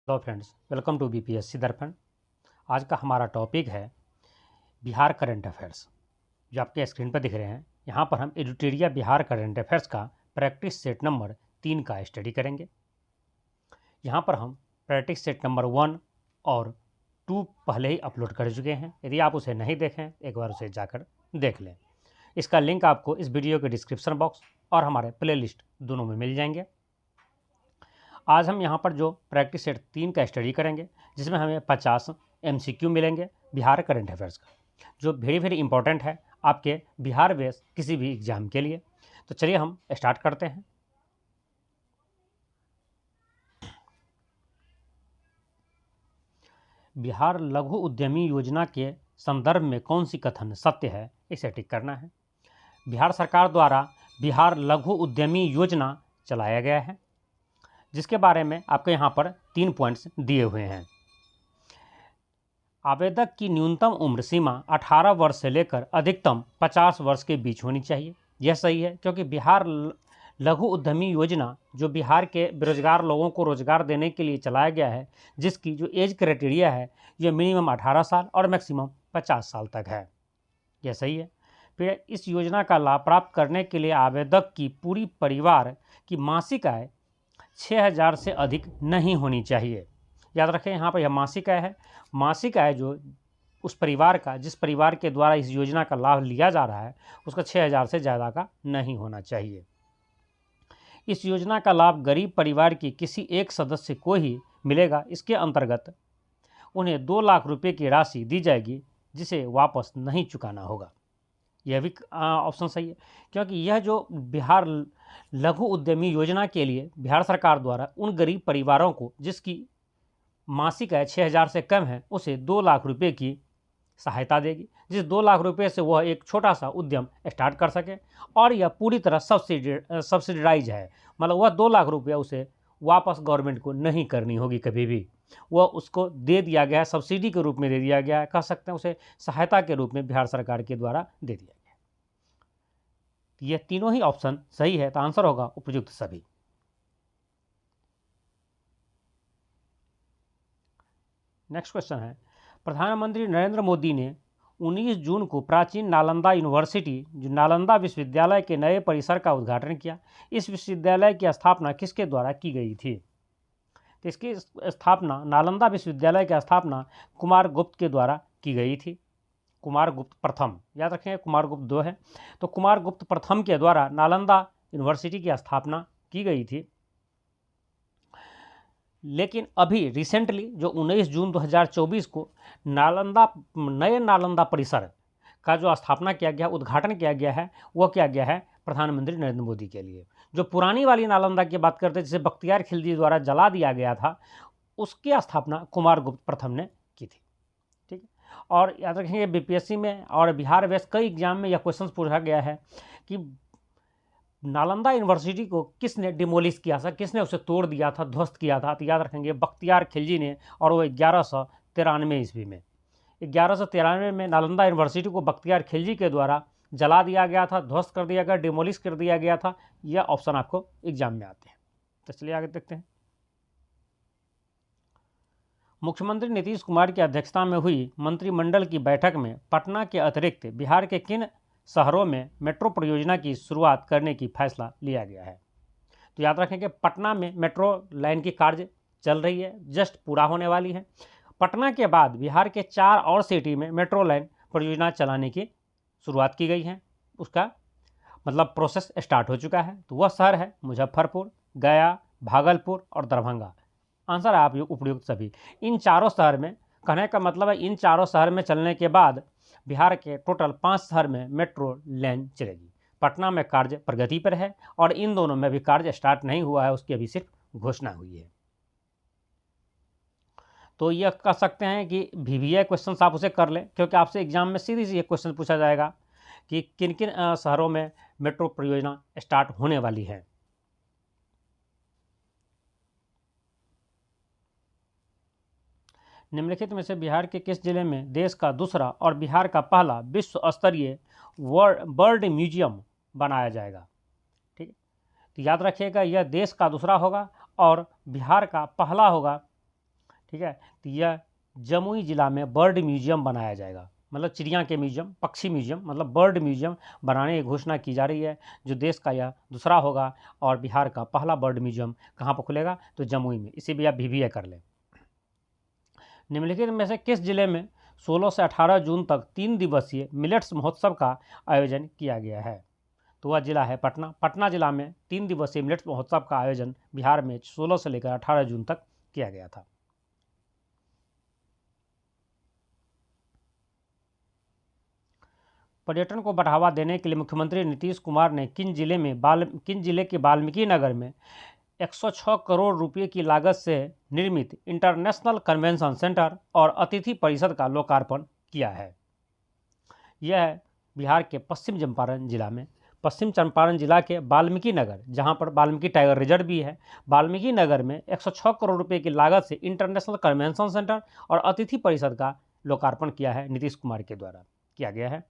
Hello friends, welcome to BPSC Darpan. आज का हमारा टॉपिक है बिहार करंट अफेयर्स। जो आपके स्क्रीन पर दिख रहे हैं, यहाँ पर हम एडिटोरिया बिहार करंट अफेयर्स का प्रैक्टिस सेट नंबर 3 का स्टडी करेंगे। यहाँ पर हम प्रैक्टिस सेट नंबर 1 और 2 पहले ही अपलोड कर चुके हैं। यदि आप उसे नहीं देखें, एक बार उसे जाकर देख लें। इसका लिंक आपको इस वीडियो के डिस्क्रिप्शन बॉक्स और हमारे प्लेलिस्ट दोनों में मिल जाएंगे। आज हम यहाँ पर जो प्रैक्टिस सेट 3 का स्टडी करेंगे, जिसमें हमें 50 MCQ मिलेंगे बिहार करंट अफेयर्स का, जो वेरी इंपॉर्टेंट है आपके बिहार बेस किसी भी एग्जाम के लिए। तो चलिए हम स्टार्ट करते हैं। बिहार लघु उद्यमी योजना के संदर्भ में कौन सी कथन सत्य है, इसे टिक करना है। बिहार सरकार द्वारा बिहार लघु उद्यमी योजना चलाया गया है, जिसके बारे में आपके यहाँ पर 3 पॉइंट्स दिए हुए हैं। आवेदक की न्यूनतम उम्र सीमा 18 वर्ष से लेकर अधिकतम 50 वर्ष के बीच होनी चाहिए। यह सही है, क्योंकि बिहार लघु उद्यमी योजना जो बिहार के बेरोजगार लोगों को रोजगार देने के लिए चलाया गया है, जिसकी जो एज क्राइटेरिया है यह मिनिमम 18 साल और मैक्सिमम 50 साल तक है। यह सही है। फिर इस योजना का लाभ प्राप्त करने के लिए आवेदक की पूरी परिवार की मासिक आय 6000 से अधिक नहीं होनी चाहिए। याद रखें, यहाँ पर यह मासिक आय है। मासिक आय जो उस परिवार का, जिस परिवार के द्वारा इस योजना का लाभ लिया जा रहा है, उसका 6000 से ज़्यादा का नहीं होना चाहिए। इस योजना का लाभ गरीब परिवार की किसी एक सदस्य को ही मिलेगा। इसके अंतर्गत उन्हें 2 लाख रुपये की राशि दी जाएगी, जिसे वापस नहीं चुकाना होगा। यह भी ऑप्शन सही है, क्योंकि यह जो बिहार लघु उद्यमी योजना के लिए बिहार सरकार द्वारा उन गरीब परिवारों को जिसकी मासिक आय 6000 से कम है, उसे 2 लाख रुपये की सहायता देगी, जिस 2 लाख रुपये से वह एक छोटा सा उद्यम स्टार्ट कर सके। और यह पूरी तरह सब्सिडाइज है, मतलब वह 2 लाख रुपये उसे वापस गवर्नमेंट को नहीं करनी होगी कभी भी। वह उसको दे दिया गया है, सब्सिडी के रूप में दे दिया गया है, कह सकते हैं उसे सहायता के रूप में बिहार सरकार के द्वारा दे दिया गया है। ये तीनों ही ऑप्शन सही है, तो आंसर होगा उपयुक्त सभी। नेक्स्ट क्वेश्चन है, प्रधानमंत्री नरेंद्र मोदी ने 19 जून को प्राचीन नालंदा यूनिवर्सिटी, जो नालंदा विश्वविद्यालय के नए परिसर का उद्घाटन किया। इस विश्वविद्यालय की स्थापना किसके द्वारा की गई थी? तो इसकी स्थापना, नालंदा विश्वविद्यालय की स्थापना कुमारगुप्त के द्वारा की गई थी। कुमारगुप्त प्रथम, याद रखें कुमारगुप्त 2 है, तो कुमारगुप्त प्रथम के द्वारा नालंदा यूनिवर्सिटी की स्थापना की गई थी। लेकिन अभी रिसेंटली जो 19 जून 2024 को नए नालंदा परिसर का जो स्थापना किया गया, उद्घाटन किया गया है, वह किया गया है प्रधानमंत्री नरेंद्र मोदी के लिए। जो पुरानी वाली नालंदा की बात करते, जिसे बख्तियार खिलजी द्वारा जला दिया गया था, उसकी स्थापना कुमारगुप्त प्रथम ने की थी। ठीक है, और याद रखेंगे बीपीएससी में और बिहार बेस कई एग्जाम में यह क्वेश्चन पूछा गया है कि नालंदा यूनिवर्सिटी को किसने डिमोलिश किया था, किसने उसे तोड़ दिया था, ध्वस्त किया था? तो याद रखेंगे बख्तियार खिलजी ने, और वो 1193 ईस्वी में, 1193 में नालंदा यूनिवर्सिटी को बख्तियार खिलजी के द्वारा जला दिया गया था, ध्वस्त कर दिया गया, डिमोलिश कर दिया गया था। यह ऑप्शन आपको एग्जाम में आते हैं। तो चलिए आगे देखते हैं। मुख्यमंत्री नीतीश कुमार की अध्यक्षता में हुई मंत्रिमंडल की बैठक में पटना के अतिरिक्त बिहार के किन शहरों में मेट्रो परियोजना की शुरुआत करने की फैसला लिया गया है? तो याद रखें कि पटना में मेट्रो लाइन की कार्य चल रही है, जस्ट पूरा होने वाली है। पटना के बाद बिहार के 4 और सिटी में मेट्रो लाइन परियोजना चलाने की शुरुआत की गई है, उसका मतलब प्रोसेस स्टार्ट हो चुका है। तो वह शहर है मुजफ्फरपुर, गया, भागलपुर और दरभंगा। आंसर है आप उपयुक्त सभी। इन चारों शहर में, कहने का मतलब है इन चारों शहर में चलने के बाद बिहार के टोटल 5 शहर में मेट्रो लाइन चलेगी। पटना में कार्य प्रगति पर है और इन दोनों में भी कार्य स्टार्ट नहीं हुआ है, उसकी अभी सिर्फ घोषणा हुई है। तो यह कह सकते हैं कि VVI क्वेश्चन आप उसे कर लें, क्योंकि आपसे एग्जाम में सीधी सी ये क्वेश्चन पूछा जाएगा कि किन किन शहरों में मेट्रो परियोजना स्टार्ट होने वाली है। निम्नलिखित में से बिहार के किस जिले में देश का दूसरा और बिहार का पहला विश्व स्तरीय बर्ड म्यूजियम बनाया जाएगा? ठीक है, तो याद रखिएगा यह देश का दूसरा होगा और बिहार का पहला होगा ठीक है। तो यह जमुई जिला में बर्ड म्यूजियम बनाया जाएगा, मतलब चिड़िया के म्यूजियम, पक्षी म्यूजियम, मतलब बर्ड म्यूजियम बनाने की घोषणा की जा रही है, जो देश का यह दूसरा होगा। और बिहार का पहला बर्ड म्यूजियम कहाँ पर खुलेगा? तो जमुई में। इसी भी आप VBA कर लें। निम्नलिखित में से किस जिले में 16 से 18 जून तक 3 दिवसीय मिलेट्स महोत्सव का आयोजन किया गया है? तो वह जिला है पटना। पटना जिला में 3 दिवसीय मिलेट्स महोत्सव का आयोजन बिहार में 16 से लेकर 18 जून तक किया गया था। पर्यटन को बढ़ावा देने के लिए मुख्यमंत्री नीतीश कुमार ने किन जिले के वाल्मीकि नगर में 106 करोड़ रुपए की लागत से निर्मित इंटरनेशनल कन्वेंशन सेंटर और अतिथि परिषद का लोकार्पण किया है? यह बिहार के पश्चिम चंपारण जिला में, पश्चिम चंपारण जिला के वाल्मीकि नगर, जहां पर वाल्मीकि टाइगर रिजर्व भी है, वाल्मीकि नगर में 106 करोड़ रुपए की लागत से इंटरनेशनल कन्वेंशन सेंटर और अतिथि परिषद का लोकार्पण किया है, नीतीश कुमार के द्वारा किया गया है।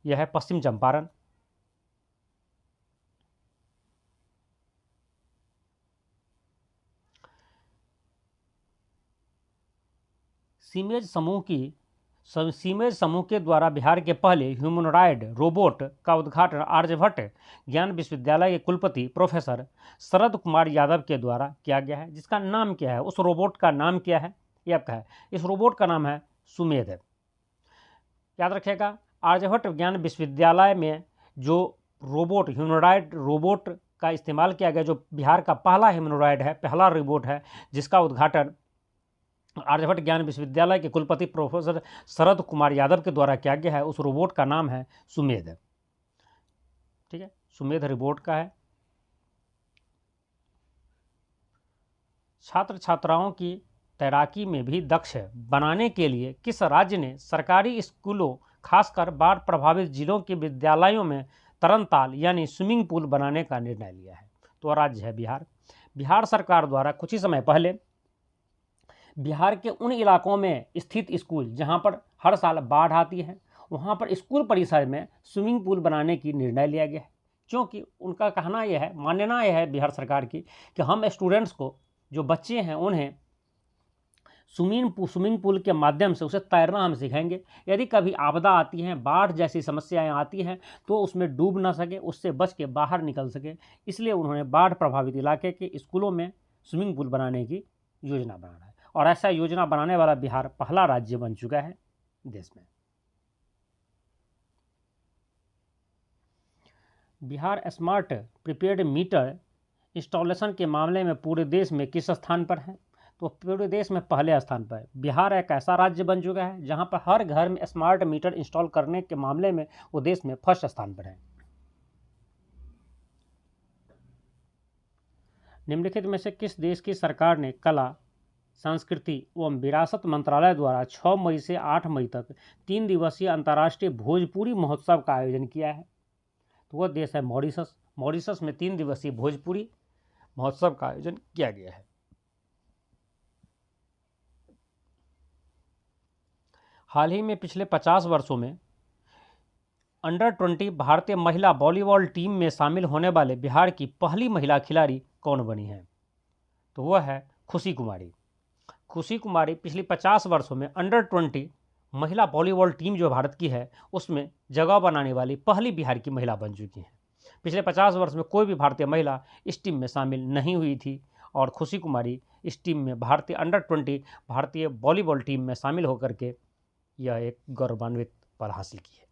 यह है पश्चिम चंपारण। सीमेज समूह के द्वारा बिहार के पहले ह्यूमनॉइड रोबोट का उद्घाटन आर्यभट्ट ज्ञान विश्वविद्यालय के कुलपति प्रोफेसर शरद कुमार यादव के द्वारा किया गया है, जिसका नाम क्या है? उस रोबोट का नाम क्या है? ये आपका है, इस रोबोट का नाम है सुमेध। याद रखिएगा, आर्यभट्ट ज्ञान विश्वविद्यालय में जो रोबोट, ह्यूमनॉइड रोबोट का इस्तेमाल किया गया, जो बिहार का पहला ह्यूमनॉइड है, पहला रोबोट है, जिसका उद्घाटन आर्यभट्ट ज्ञान विश्वविद्यालय के कुलपति प्रोफेसर शरद कुमार यादव के द्वारा किया गया है। उस रोबोट का नाम है सुमेध। ठीक है, सुमेध रोबोट का है। छात्र छात्राओं की तैराकी में भी दक्ष बनाने के लिए किस राज्य ने सरकारी स्कूलों, खासकर बाढ़ प्रभावित जिलों के विद्यालयों में तरनताल यानी स्विमिंग पूल बनाने का निर्णय लिया है? तो राज्य है बिहार। बिहार सरकार द्वारा कुछ ही समय पहले बिहार के उन इलाकों में स्थित स्कूल जहां पर हर साल बाढ़ आती है, वहां पर स्कूल परिसर में स्विमिंग पूल बनाने की निर्णय लिया गया है, क्योंकि उनका कहना यह है, मान्यता यह है बिहार सरकार की कि हम स्टूडेंट्स को, जो बच्चे हैं, उन्हें स्विमिंग पूल के माध्यम से उसे तैरना हम सिखाएंगे। यदि कभी आपदा आती है, बाढ़ जैसी समस्याएं आती हैं, तो उसमें डूब ना सके, उससे बच के बाहर निकल सके। इसलिए उन्होंने बाढ़ प्रभावित इलाके के स्कूलों में स्विमिंग पूल बनाने की योजना बनाना है, और ऐसा योजना बनाने वाला बिहार पहला राज्य बन चुका है देश में। Bihar smart prepaid meter installation के मामले में पूरे देश में किस स्थान पर है? तो पूरे देश में पहले स्थान पर। बिहार एक ऐसा राज्य बन चुका है जहां पर हर घर में स्मार्ट मीटर इंस्टॉल करने के मामले में वो देश में फर्स्ट स्थान पर है। निम्नलिखित में से किस देश की सरकार ने कला, संस्कृति एवं विरासत मंत्रालय द्वारा 6 मई से 8 मई तक 3 दिवसीय अंतर्राष्ट्रीय भोजपुरी महोत्सव का आयोजन किया है? तो वह देश है मॉरिशस। मॉरिशस में 3 दिवसीय भोजपुरी महोत्सव का आयोजन किया गया है। हाल ही में पिछले 50 वर्षों में अंडर 20 भारतीय महिला वॉलीबॉल टीम में शामिल होने वाले बिहार की पहली महिला खिलाड़ी कौन बनी है? तो वह है खुशी कुमारी। खुशी कुमारी पिछली 50 वर्षों में अंडर 20 महिला वॉलीबॉल टीम जो भारत की है, उसमें जगह बनाने वाली पहली बिहार की महिला बन चुकी हैं। पिछले 50 वर्ष में कोई भी भारतीय महिला इस टीम में शामिल नहीं हुई थी, और खुशी कुमारी इस टीम में भारतीय अंडर 20 भारतीय वॉलीबॉल टीम में शामिल होकर के यह एक गौरवान्वित पल हासिल की है।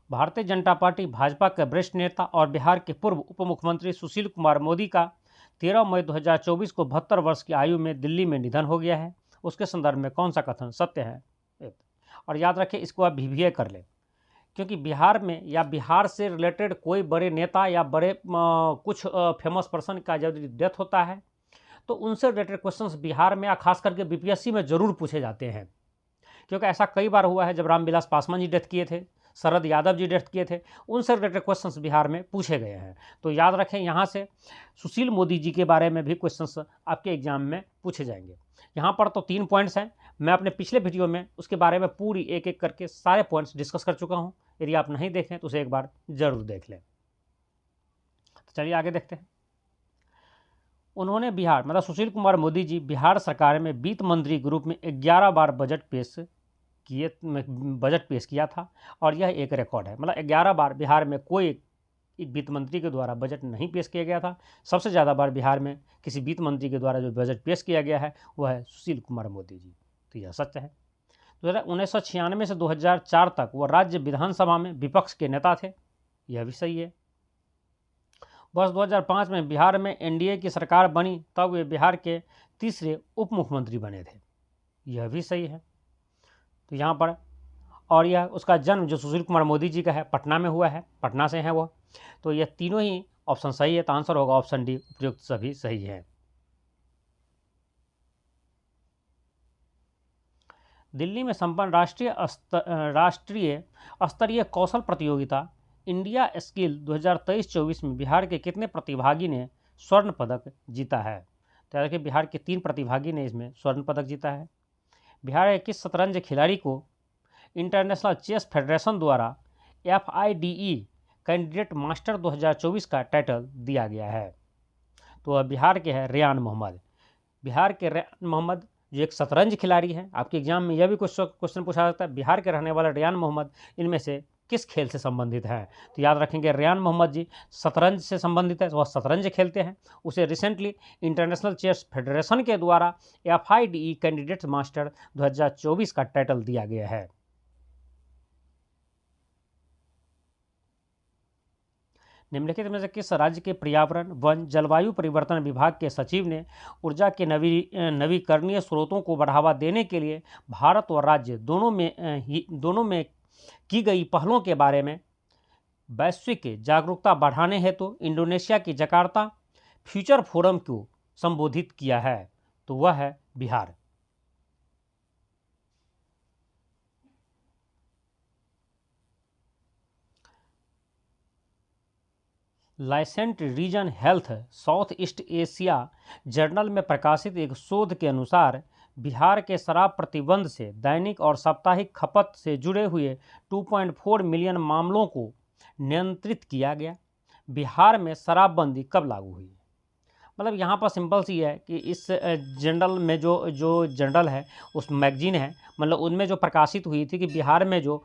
भारतीय जनता पार्टी भाजपा के वरिष्ठ नेता और बिहार के पूर्व उप मुख्यमंत्री सुशील कुमार मोदी का 13 मई 2024 को 72 वर्ष की आयु में दिल्ली में निधन हो गया है। उसके संदर्भ में कौन सा कथन सत्य है? और याद रखें, इसको आप VBA कर लें, क्योंकि बिहार में या बिहार से रिलेटेड कोई बड़े नेता या बड़े कुछ फेमस पर्सन का जब डेथ होता है, तो उनसे रिलेटेड क्वेश्चंस बिहार में या खास करके BPSC में ज़रूर पूछे जाते हैं। क्योंकि ऐसा कई बार हुआ है, जब रामविलास पासवान जी डेथ किए थे, शरद यादव जी डेथ किए थे, उनसे रिलेटेड क्वेश्चंस बिहार में पूछे गए हैं। तो याद रखें, यहाँ से सुशील मोदी जी के बारे में भी क्वेश्चंस आपके एग्जाम में पूछे जाएंगे। यहाँ पर तो 3 पॉइंट्स हैं। मैं अपने पिछले वीडियो में उसके बारे में पूरी एक एक करके सारे पॉइंट्स डिस्कस कर चुका हूँ। यदि आप नहीं देखें तो उसे एक बार जरूर देख लें। चलिए आगे देखते हैं। उन्होंने बिहार मतलब सुशील कुमार मोदी जी बिहार सरकार में वित्त मंत्री के रूप में 11 बार बजट पेश किया था और यह एक रिकॉर्ड है। मतलब 11 बार बिहार में कोई एक वित्त मंत्री के द्वारा बजट नहीं पेश किया गया था। सबसे ज़्यादा बार बिहार में किसी वित्त मंत्री के द्वारा जो बजट पेश किया गया है वह है सुशील कुमार मोदी जी। तो यह सत्य है। 1996 से 2004 तक वह राज्य विधानसभा में विपक्ष के नेता थे, यह भी सही है। वर्ष 2005 में बिहार में एनडीए की सरकार बनी, तब वे बिहार के तीसरे उप मुख्यमंत्री बने थे, यह भी सही है। तो यहाँ पर और यह उसका जन्म जो सुशील कुमार मोदी जी का है पटना में हुआ है, पटना से हैं वो। तो यह तीनों ही ऑप्शन सही है, तो आंसर होगा ऑप्शन डी, उपयुक्त सभी सही है। दिल्ली में संपन्न राष्ट्रीय स्तरीय कौशल प्रतियोगिता इंडिया स्किल 2023-24 में बिहार के कितने प्रतिभागी ने स्वर्ण पदक जीता है? तो याद रखिए बिहार के 3 प्रतिभागी ने इसमें स्वर्ण पदक जीता है। बिहार के किस शतरंज खिलाड़ी को इंटरनेशनल चेस फेडरेशन द्वारा FIDE कैंडिडेट मास्टर 2024 का टाइटल दिया गया है? तो वह बिहार के हैं रेयान मोहम्मद। बिहार के रेयान मोहम्मद जो एक शतरंज खिलाड़ी हैं, आपके एग्जाम में यह भी क्वेश्चन पूछा जाता है, बिहार के रहने वाला रेयान मोहम्मद इनमें से किस खेल से संबंधित है? तो याद रखेंगे रेयान मोहम्मद जी शतरंज से संबंधित है, वह शतरंज खेलते हैं। उसे रिसेंटली इंटरनेशनल चेस फेडरेशन के द्वारा FIDE कैंडिडेट मास्टर 2024 का टाइटल दिया गया है। निम्नलिखित में से किस राज्य के पर्यावरण वन जलवायु परिवर्तन विभाग के सचिव ने ऊर्जा के नवीकरणीय स्रोतों को बढ़ावा देने के लिए भारत और राज्य दोनों में की गई पहलों के बारे में वैश्विक जागरूकता बढ़ाने हेतु इंडोनेशिया की जकार्ता फ्यूचर फोरम को संबोधित किया है? तो वह है Bihar. Lancet region health South East Asia journal में प्रकाशित एक शोध के अनुसार बिहार के शराब प्रतिबंध से दैनिक और साप्ताहिक खपत से जुड़े हुए 2.4 मिलियन मामलों को नियंत्रित किया गया। बिहार में शराबबंदी कब लागू हुई? मतलब यहाँ पर सिंपल सी है कि इस जर्नल में जो जर्नल है उस मैगजीन है, मतलब उनमें जो प्रकाशित हुई थी कि बिहार में जो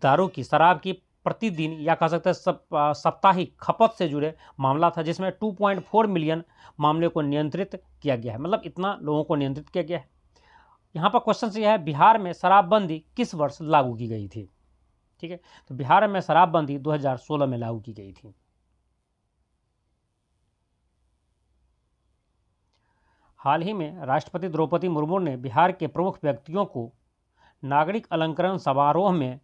दारू की शराब की प्रतिदिन या कह सकते हैं साप्ताहिक खपत से जुड़े मामला था, जिसमें 2.4 मिलियन मामले को नियंत्रित किया गया है। मतलब इतना लोगों को नियंत्रित किया गया है। यहाँ पर क्वेश्चन यह है बिहार में शराबबंदी किस वर्ष लागू की गई थी? ठीक है, तो बिहार में शराबबंदी 2016 में लागू की गई थी। हाल ही में राष्ट्रपति द्रौपदी मुर्मू ने बिहार के प्रमुख व्यक्तियों को नागरिक अलंकरण समारोह में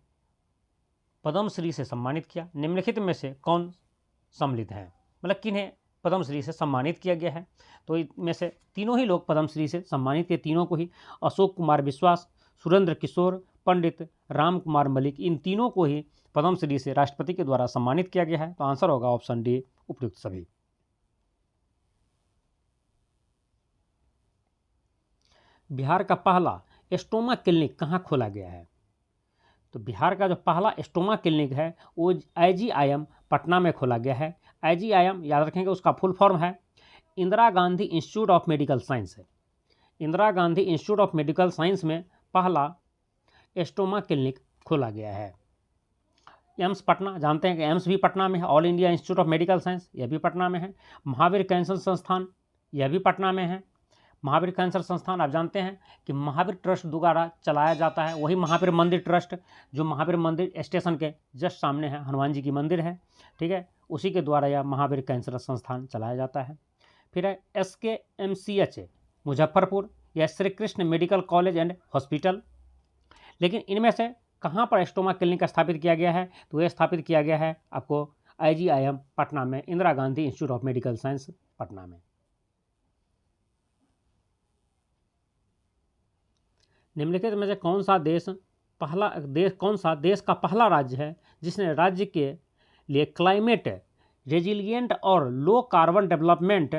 पद्मश्री से सम्मानित किया। निम्नलिखित में से कौन सम्मिलित हैं? मतलब किन्हें पद्मश्री से सम्मानित किया गया है? तो इनमें से तीनों ही लोग पद्मश्री से सम्मानित किए, तीनों को ही, अशोक कुमार विश्वास, सुरेंद्र किशोर, पंडित राम कुमार मलिक, इन तीनों को ही पद्मश्री से राष्ट्रपति के द्वारा सम्मानित किया गया है। तो आंसर होगा ऑप्शन डी, उपयुक्त सभी। बिहार का पहला स्टोमा क्लिनिक कहाँ खोला गया है? तो बिहार का जो पहला स्टोमा क्लिनिक है वो IGIM पटना में खोला गया है। IGIM याद रखेंगे उसका फुल फॉर्म है Indira Gandhi institute of medical science है। Indira Gandhi institute of medical science में पहला स्टोमा क्लिनिक खोला गया है। एम्स पटना, जानते हैं कि एम्स भी पटना में है। All India institute of medical science, यह भी पटना में है। महावीर कैंसर संस्थान, यह भी पटना में है। महावीर कैंसर संस्थान आप जानते हैं कि महावीर ट्रस्ट द्वारा चलाया जाता है। वही महावीर मंदिर ट्रस्ट जो महावीर मंदिर स्टेशन के जस्ट सामने है, हनुमान जी की मंदिर है, ठीक है, उसी के द्वारा यह महावीर कैंसर संस्थान चलाया जाता है। फिर है SKMCH मुजफ्फरपुर, यह Shri Krishna medical college and hospital. लेकिन इनमें से कहाँ पर स्टोमा क्लिनिक स्थापित किया गया है? तो यह स्थापित किया गया है आपको IGIM पटना में, Indira Gandhi institute of medical science Patna में। निम्नलिखित में से कौन सा देश का पहला राज्य है जिसने राज्य के लिए क्लाइमेट रेजिलिएंट और लो कार्बन डेवलपमेंट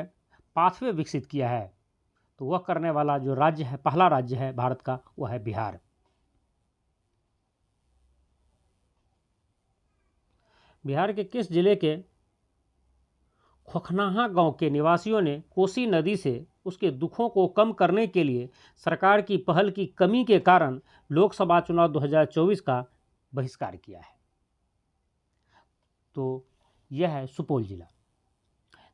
पाथवे विकसित किया है? तो वह करने वाला जो राज्य है, पहला राज्य है भारत का, वह है बिहार। बिहार के किस जिले के खोखनाहा गांव के निवासियों ने कोसी नदी से उसके दुखों को कम करने के लिए सरकार की पहल की कमी के कारण लोकसभा चुनाव 2024 का बहिष्कार किया है। तो यह है सुपौल जिला।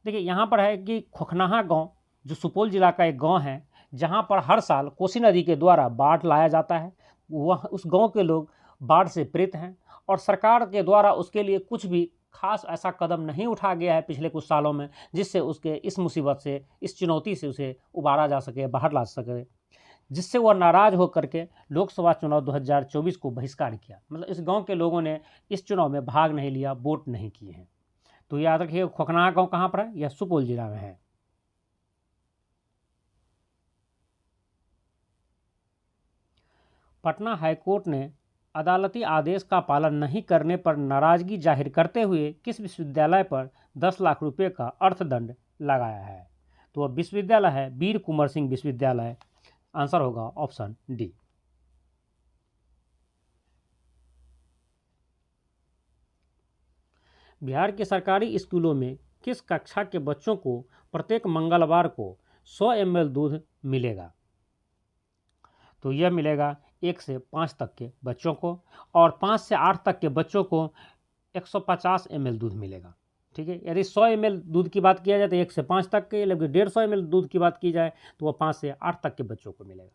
देखिए यहाँ पर है कि खोखनाहा गांव जो सुपौल जिला का एक गांव है, जहाँ पर हर साल कोसी नदी के द्वारा बाढ़ लाया जाता है। वह उस गांव के लोग बाढ़ से पीड़ित हैं और सरकार के द्वारा उसके लिए कुछ भी खास ऐसा कदम नहीं उठाया गया है पिछले कुछ सालों में, जिससे उसके इस मुसीबत से, इस चुनौती से उसे उबारा जा सके, बाहर ला सके, जिससे वह नाराज होकर के लोकसभा चुनाव 2024 को बहिष्कार किया। मतलब इस गांव के लोगों ने इस चुनाव में भाग नहीं लिया, वोट नहीं किए हैं। तो याद रखिए खोखनाहा गांव कहाँ पर है? यह सुपौल जिला में है। पटना हाईकोर्ट ने अदालती आदेश का पालन नहीं करने पर नाराजगी जाहिर करते हुए किस विश्वविद्यालय पर 10 लाख रुपए का अर्थदंड लगाया है? तो वह विश्वविद्यालय है वीर कुंवर सिंह विश्वविद्यालय। आंसर होगा ऑप्शन डी। बिहार के सरकारी स्कूलों में किस कक्षा के बच्चों को प्रत्येक मंगलवार को 100 ml दूध मिलेगा? तो यह मिलेगा 1 से 5 तक के बच्चों को, और 5 से 8 तक के बच्चों को 150 ml दूध मिलेगा। ठीक है, यदि 100 ml दूध की बात किया जाए तो 1 से 5 तक के, लेकिन 150 ml दूध की बात की जाए तो वह 5 से 8 तक के बच्चों को मिलेगा।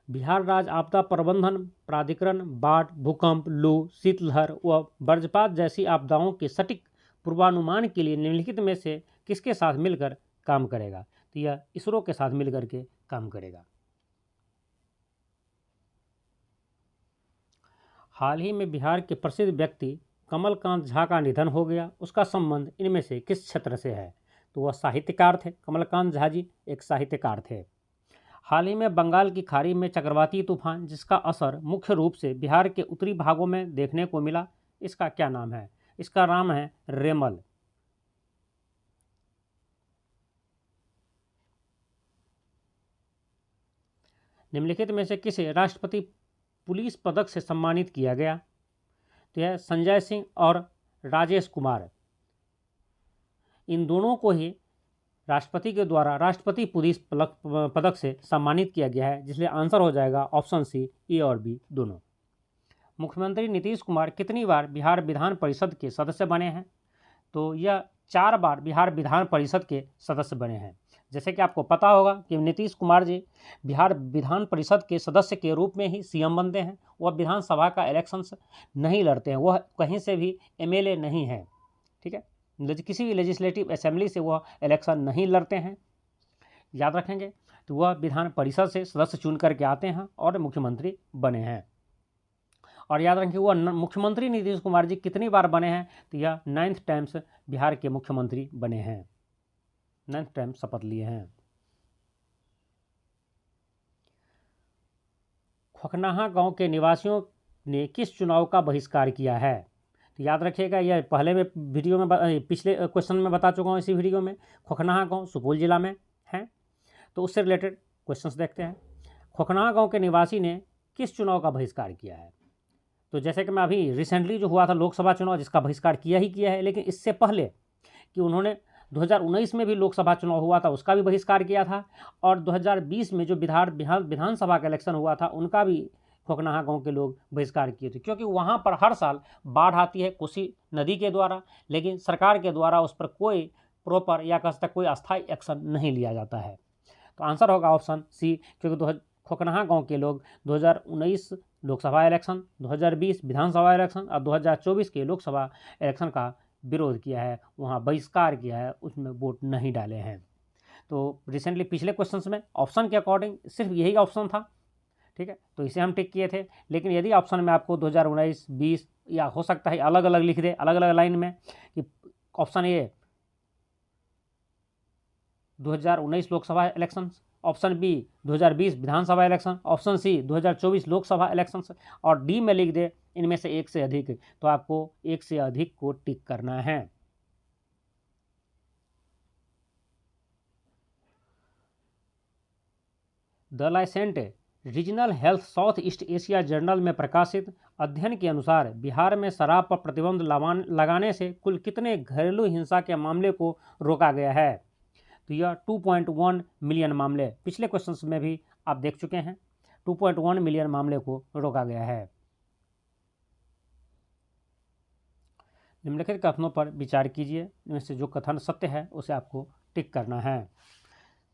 बिहार राज्य आपदा प्रबंधन प्राधिकरण बाढ़, भूकंप, लू, शीतलहर व वज्रपात जैसी आपदाओं के सटीक पूर्वानुमान के लिए निम्नलिखित में से किसके साथ मिलकर काम करेगा? तो यह इसरो के साथ मिलकर के काम करेगा। हाल ही में बिहार के प्रसिद्ध व्यक्ति कमलकांत झा का निधन हो गया। उसका संबंध इनमें से किस क्षेत्र से है? तो वह साहित्यकार थे। कमलकांत झा जी एक साहित्यकार थे। हाल ही में बंगाल की खाड़ी में चक्रवाती तूफान, जिसका असर मुख्य रूप से बिहार के उत्तरी भागों में देखने को मिला, इसका क्या नाम है? इसका नाम है रेमल। निम्नलिखित में से किसे राष्ट्रपति पुलिस पदक से सम्मानित किया गया? तो यह संजय सिंह और राजेश कुमार, इन दोनों को ही राष्ट्रपति के द्वारा राष्ट्रपति पुलिस पदक से सम्मानित किया गया है, जिसलिए आंसर हो जाएगा ऑप्शन सी, ए और बी दोनों। मुख्यमंत्री नीतीश कुमार कितनी बार बिहार विधान परिषद के सदस्य बने हैं? तो यह 4 बार बिहार विधान परिषद के सदस्य बने हैं। जैसे कि आपको पता होगा कि नीतीश कुमार जी बिहार विधान परिषद के सदस्य के रूप में ही सीएम बनते हैं। वह विधानसभा का इलेक्शंस नहीं लड़ते हैं, वह कहीं से भी एमएलए नहीं है। ठीक है, किसी भी लेजिस्लेटिव असेंबली से वह इलेक्शन नहीं लड़ते हैं, याद रखेंगे। तो वह विधान परिषद से सदस्य चुन करके आते हैं और मुख्यमंत्री बने हैं। और याद रखेंगे वह मुख्यमंत्री नीतीश कुमार जी कितनी बार बने हैं? तो यह 9th टाइम्स बिहार के मुख्यमंत्री बने हैं, 9th टाइम शपथ लिए हैं। खोखनाहा गांव के निवासियों ने किस चुनाव का बहिष्कार किया है? तो याद रखिएगा, यह पहले में वीडियो में पिछले क्वेश्चन में बता चुका हूँ। इसी वीडियो में खोखनाहा गांव सुपौल जिला में है, तो उससे रिलेटेड क्वेश्चंस देखते हैं। खोखनाहा गांव के निवासी ने किस चुनाव का बहिष्कार किया है? तो जैसे कि मैं अभी रिसेंटली जो हुआ था लोकसभा चुनाव, जिसका बहिष्कार किया ही किया है, लेकिन इससे पहले कि उन्होंने 2019 में भी लोकसभा चुनाव हुआ था, उसका भी बहिष्कार किया था, और 2020 में जो विधानसभा का इलेक्शन हुआ था, उनका भी खोखनाहा गांव के लोग बहिष्कार किए थे, क्योंकि वहां पर हर साल बाढ़ आती है कोसी नदी के द्वारा, लेकिन सरकार के द्वारा उस पर कोई प्रॉपर या कह सकते कोई अस्थायी एक्शन नहीं लिया जाता है। तो आंसर होगा ऑप्शन सी, क्योंकि खोखनाहा गांव के लोग 2019 लोकसभा इलेक्शन, 2020 विधानसभा इलेक्शन और 2024 के लोकसभा इलेक्शन का विरोध किया है, वहाँ बहिष्कार किया है, उसमें वोट नहीं डाले हैं। तो रिसेंटली पिछले क्वेश्चंस में ऑप्शन के अकॉर्डिंग सिर्फ यही ऑप्शन था, ठीक है, तो इसे हम टिक किए थे। लेकिन यदि ऑप्शन में आपको 2019, 20 या हो सकता है अलग अलग लिख दे, अलग अलग लाइन में, कि option A 2019 Lok Sabha election, option B 2020 Vidhan Sabha election, option C 2024 Lok Sabha election, और डी में लिख दे इनमें से एक से अधिक, तो आपको एक से अधिक को टिक करना है। The Lancet regional health South East Asia journal में प्रकाशित अध्ययन के अनुसार बिहार में शराब पर प्रतिबंध लगाने से कुल कितने घरेलू हिंसा के मामले को रोका गया है? तो यह 2.1 मिलियन मामले, पिछले क्वेश्चंस में भी आप देख चुके हैं, 2.1 मिलियन मामले को रोका गया है। निम्नलिखित कथनों पर विचार कीजिए, इनमें से जो कथन सत्य है उसे आपको टिक करना है।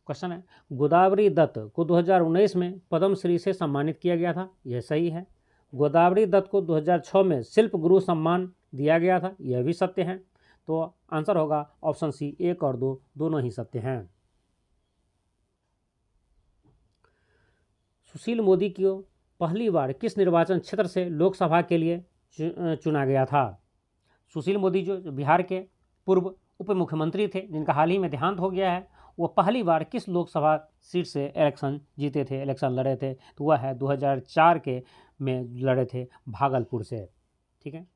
क्वेश्चन है, गोदावरी दत्त को 2019 में पद्मश्री से सम्मानित किया गया था, यह सही है। गोदावरी दत्त को 2006 में शिल्प गुरु सम्मान दिया गया था, यह भी सत्य है। तो आंसर होगा ऑप्शन सी, 1 और 2 दोनों ही सत्य हैं। सुशील मोदी को पहली बार किस निर्वाचन क्षेत्र से लोकसभा के लिए चुना गया था? सुशील मोदी जो बिहार के पूर्व उप मुख्यमंत्री थे, जिनका हाल ही में देहांत हो गया है, वो पहली बार किस लोकसभा सीट से इलेक्शन जीते थे, इलेक्शन लड़े थे? तो वह है 2004 के में लड़े थे भागलपुर से। ठीक है।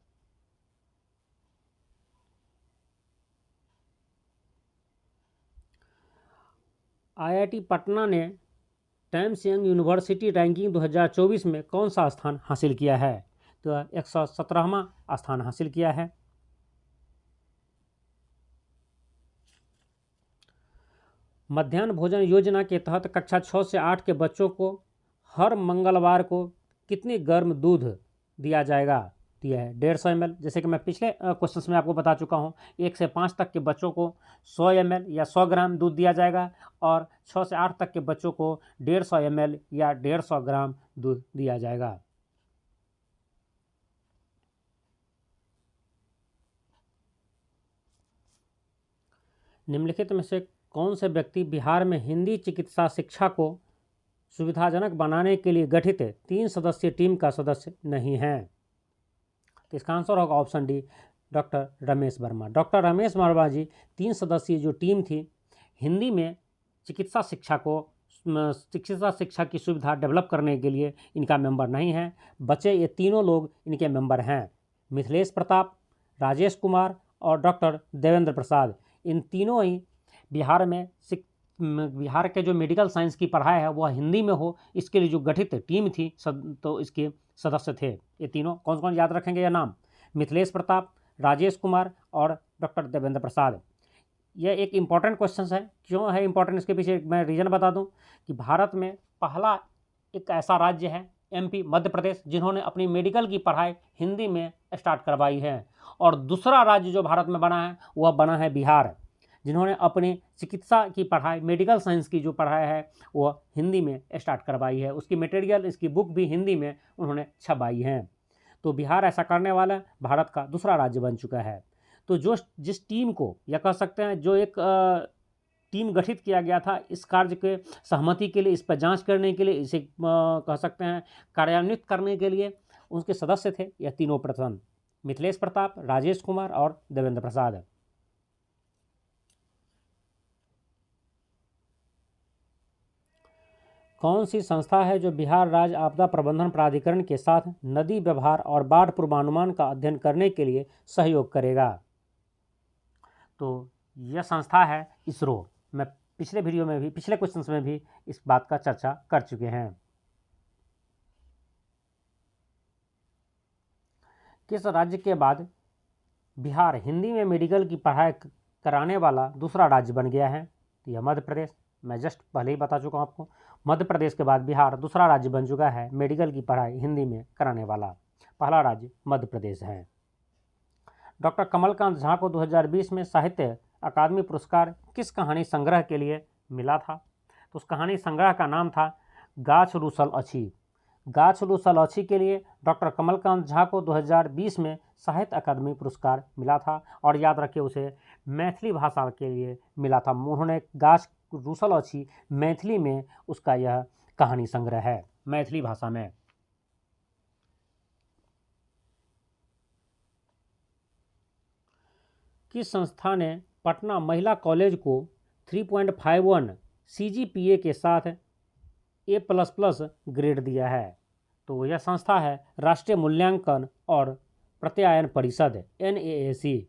IIT पटना ने टाइम्स यंग यूनिवर्सिटी रैंकिंग 2024 में कौन सा स्थान हासिल किया है? तो 117वां स्थान हासिल किया है। मध्याह्न भोजन योजना के तहत कक्षा 6 से 8 के बच्चों को हर मंगलवार को कितनी गर्म दूध दिया जाएगा? तो यह है 150 ml। जैसे कि मैं पिछले क्वेश्चंस में आपको बता चुका हूँ, 1 से 5 तक के बच्चों को 100 ml या 100 ग्राम दूध दिया जाएगा, और 6 से 8 तक के बच्चों को 150 ml या 150 ग्राम दूध दिया जाएगा। निम्नलिखित में से कौन से व्यक्ति बिहार में हिंदी चिकित्सा शिक्षा को सुविधाजनक बनाने के लिए गठित 3 सदस्यीय टीम का सदस्य नहीं है? तो इसका आंसर होगा option D, doctor Ramesh Verma. Doctor Ramesh Verma ji 3 सदस्यीय जो टीम थी, हिंदी में चिकित्सा शिक्षा की सुविधा डेवलप करने के लिए इनका मेंबर नहीं है। बचे ये तीनों लोग इनके मेंबर हैं, मिथिलेश प्रताप, राजेश कुमार और डॉक्टर देवेंद्र प्रसाद। इन तीनों ही बिहार के जो मेडिकल साइंस की पढ़ाई है वह हिंदी में हो, इसके लिए जो गठित टीम थी तो इसके सदस्य थे ये तीनों। कौन कौन याद रखेंगे ये नाम? मिथिलेश प्रताप, राजेश कुमार और डॉक्टर देवेंद्र प्रसाद। यह एक इम्पॉर्टेंट क्वेश्चन है। क्यों है इम्पॉर्टेंट, इसके पीछे मैं रीज़न बता दूं कि भारत में पहला एक ऐसा राज्य है MP मध्य प्रदेश, जिन्होंने अपनी मेडिकल की पढ़ाई हिंदी में स्टार्ट करवाई है, और दूसरा राज्य जो भारत में बना है वह बना है बिहार, जिन्होंने अपनी चिकित्सा की पढ़ाई, मेडिकल साइंस की जो पढ़ाई है वह हिंदी में स्टार्ट करवाई है। उसकी मटेरियल, इसकी बुक भी हिंदी में उन्होंने छपाई है। तो बिहार ऐसा करने वाला भारत का दूसरा राज्य बन चुका है। तो जिस टीम को, या कह सकते हैं जो एक टीम गठित किया गया था इस कार्य के सहमति के लिए, इस पर जांच करने के लिए, इसे कह सकते हैं कार्यान्वित करने के लिए, उनके सदस्य थे यह तीनों पर्सन, मिथिलेश प्रताप, राजेश कुमार और देवेंद्र प्रसाद। कौन सी संस्था है जो बिहार राज्य आपदा प्रबंधन प्राधिकरण के साथ नदी व्यवहार और बाढ़ पूर्वानुमान का अध्ययन करने के लिए सहयोग करेगा? तो यह संस्था है इसरो। मैं पिछले वीडियो में भी, पिछले क्वेश्चंस में भी इस बात का चर्चा कर चुके हैं। किस राज्य के बाद बिहार हिंदी में मेडिकल की पढ़ाई कराने वाला दूसरा राज्य बन गया है? तो यह मध्य प्रदेश। मैं जस्ट पहले ही बता चुका हूँ आपको, मध्य प्रदेश के बाद बिहार दूसरा राज्य बन चुका है मेडिकल की पढ़ाई हिंदी में कराने वाला। पहला राज्य मध्य प्रदेश है। डॉक्टर कमलकांत झा को 2020 में साहित्य अकादमी पुरस्कार किस कहानी संग्रह के लिए मिला था? तो उस कहानी संग्रह का नाम था गाछ रूसल अछि। गाछ रूसल अछि के लिए डॉक्टर कमलकांत झा को 2020 में साहित्य अकादमी पुरस्कार मिला था, और याद रखिए उसे मैथिली भाषा के लिए मिला था। उन्होंने गाछ रूसल अछि मैथिली में उसका यह कहानी संग्रह है, मैथिली भाषा में। किस संस्था ने पटना महिला कॉलेज को 3.51 CGPA के साथ A++ ग्रेड दिया है? तो यह संस्था है राष्ट्रीय मूल्यांकन और प्रत्यायन परिषद, NAAC।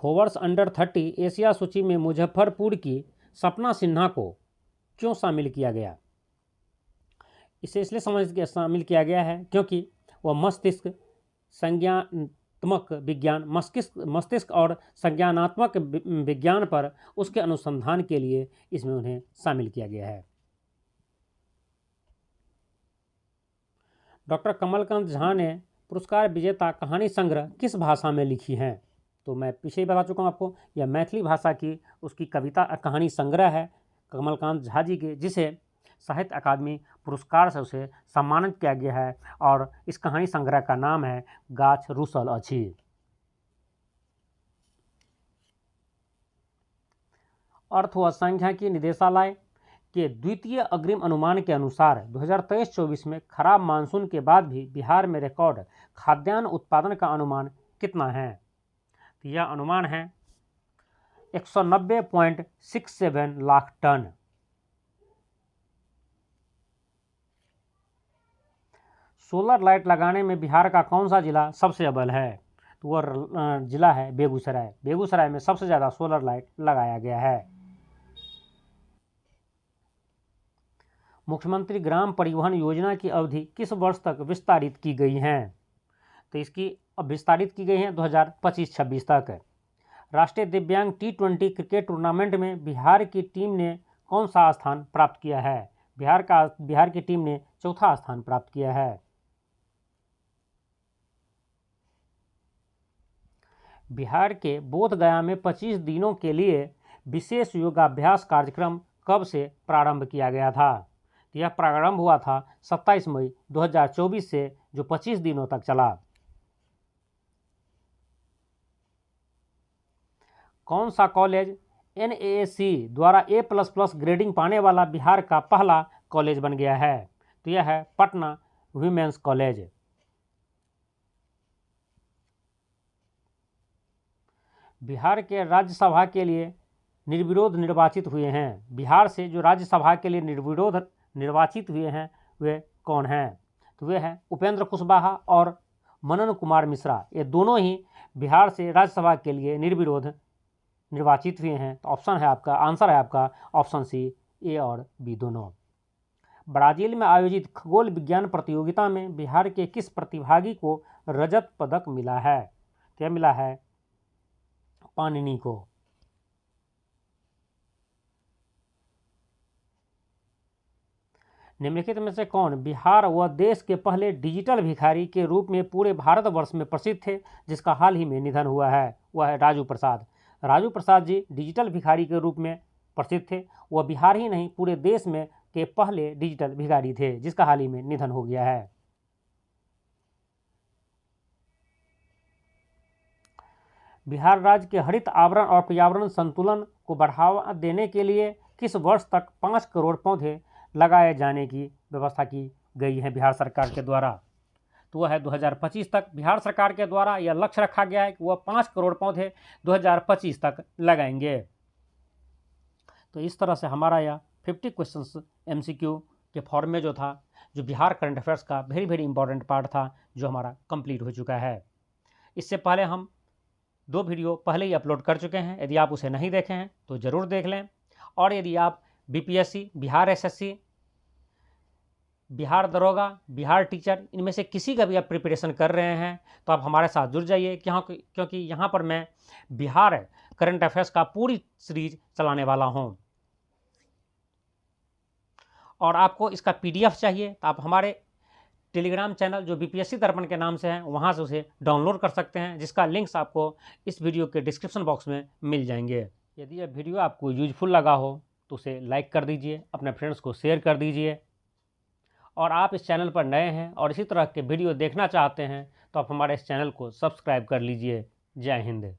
फोर्ब्स अंडर 30 एशिया सूची में मुजफ्फरपुर की सपना सिन्हा को क्यों शामिल किया गया? इसे इसलिए शामिल किया गया है क्योंकि वह मस्तिष्क संज्ञानात्मक विज्ञान मस्तिष्क और संज्ञानात्मक विज्ञान पर उसके अनुसंधान के लिए इसमें उन्हें शामिल किया गया है। डॉक्टर कमलकांत झा ने पुरस्कार विजेता कहानी संग्रह किस भाषा में लिखी हैं? तो मैं पीछे ही बता चुका हूँ आपको, यह मैथिली भाषा की उसकी कविता कहानी संग्रह है कमलकांत झा जी के, जिसे साहित्य अकादमी पुरस्कार से उसे सम्मानित किया गया है और इस कहानी संग्रह का नाम है गाछ रूसल अछि। अर्थ व सांख्यिकी निदेशालय के द्वितीय अग्रिम अनुमान के अनुसार 2023-24 में खराब मानसून के बाद भी बिहार में रिकॉर्ड खाद्यान्न उत्पादन का अनुमान कितना है? तो यह अनुमान है 190.67 लाख टन। सोलर लाइट लगाने में बिहार का कौन सा जिला सबसे अव्वल है? तो वह जिला है बेगूसराय। बेगूसराय में सबसे ज़्यादा सोलर लाइट लगाया गया है। मुख्यमंत्री ग्राम परिवहन योजना की अवधि किस वर्ष तक विस्तारित की गई है? तो इसकी अब विस्तारित की गई है 2025-26 तक। राष्ट्रीय दिव्यांग T20 क्रिकेट टूर्नामेंट में बिहार की टीम ने कौन सा स्थान प्राप्त किया है? बिहार की टीम ने चौथा स्थान प्राप्त किया है। बिहार के बोधगया में 25 दिनों के लिए विशेष योगाभ्यास कार्यक्रम कब से प्रारंभ किया गया था? यह प्रारंभ हुआ था 27 मई 2024 से, जो 25 दिनों तक चला। कौन सा कॉलेज NAAC द्वारा A++ ग्रेडिंग पाने वाला बिहार का पहला कॉलेज बन गया है? तो यह है पटना वीमेंस कॉलेज। बिहार के राज्यसभा के लिए निर्विरोध निर्वाचित हुए हैं। बिहार से जो राज्यसभा के लिए निर्विरोध निर्वाचित हुए हैं वे कौन हैं? तो वे हैं उपेंद्र कुशवाहा और मनन कुमार मिश्रा। ये दोनों ही बिहार से राज्यसभा के लिए निर्विरोध निर्वाचित हुए हैं। तो ऑप्शन है आपका, आंसर है आपका ऑप्शन सी, ए और बी दोनों। ब्राजील में आयोजित खगोल विज्ञान प्रतियोगिता में बिहार के किस प्रतिभागी को रजत पदक मिला है? क्या मिला है? पाणिनि को। निम्नलिखित में से कौन बिहार व देश के पहले डिजिटल भिखारी के रूप में पूरे भारतवर्ष में प्रसिद्ध थे, जिसका हाल ही में निधन हुआ है? वह है राजू प्रसाद। राजू प्रसाद जी डिजिटल भिखारी के रूप में प्रसिद्ध थे। वह बिहार ही नहीं पूरे देश में के पहले डिजिटल भिखारी थे, जिसका हाल ही में निधन हो गया है। बिहार राज्य के हरित आवरण और पर्यावरण संतुलन को बढ़ावा देने के लिए किस वर्ष तक 5 करोड़ पौधे लगाए जाने की व्यवस्था की गई है बिहार सरकार के द्वारा? तो वह है 2025 तक। बिहार सरकार के द्वारा यह लक्ष्य रखा गया है कि वह 5 करोड़ पौधे 2025 तक लगाएंगे। तो इस तरह से हमारा यह 50 क्वेश्चंस MCQ के फॉर्म में जो था, जो बिहार करंट अफेयर्स का वेरी इंपॉर्टेंट पार्ट था, जो हमारा कंप्लीट हो चुका है। इससे पहले हम 2 वीडियो पहले ही अपलोड कर चुके हैं। यदि आप उसे नहीं देखे हैं तो ज़रूर देख लें। और यदि आप BPSC, बिहार SSC, बिहार दरोगा, बिहार टीचर, इनमें से किसी का भी आप प्रिपरेशन कर रहे हैं तो आप हमारे साथ जुड़ जाइए, क्योंकि यहाँ पर मैं बिहार करंट अफेयर्स का पूरी सीरीज चलाने वाला हूँ। और आपको इसका PDF चाहिए तो आप हमारे टेलीग्राम चैनल जो BPSC दर्पण के नाम से हैं, वहाँ से उसे डाउनलोड कर सकते हैं, जिसका लिंक्स आपको इस वीडियो के डिस्क्रिप्शन बॉक्स में मिल जाएंगे। यदि यह वीडियो आपको यूजफुल लगा हो तो उसे लाइक कर दीजिए, अपने फ्रेंड्स को शेयर कर दीजिए। और आप इस चैनल पर नए हैं और इसी तरह के वीडियो देखना चाहते हैं तो आप हमारे इस चैनल को सब्सक्राइब कर लीजिए। जय हिंद।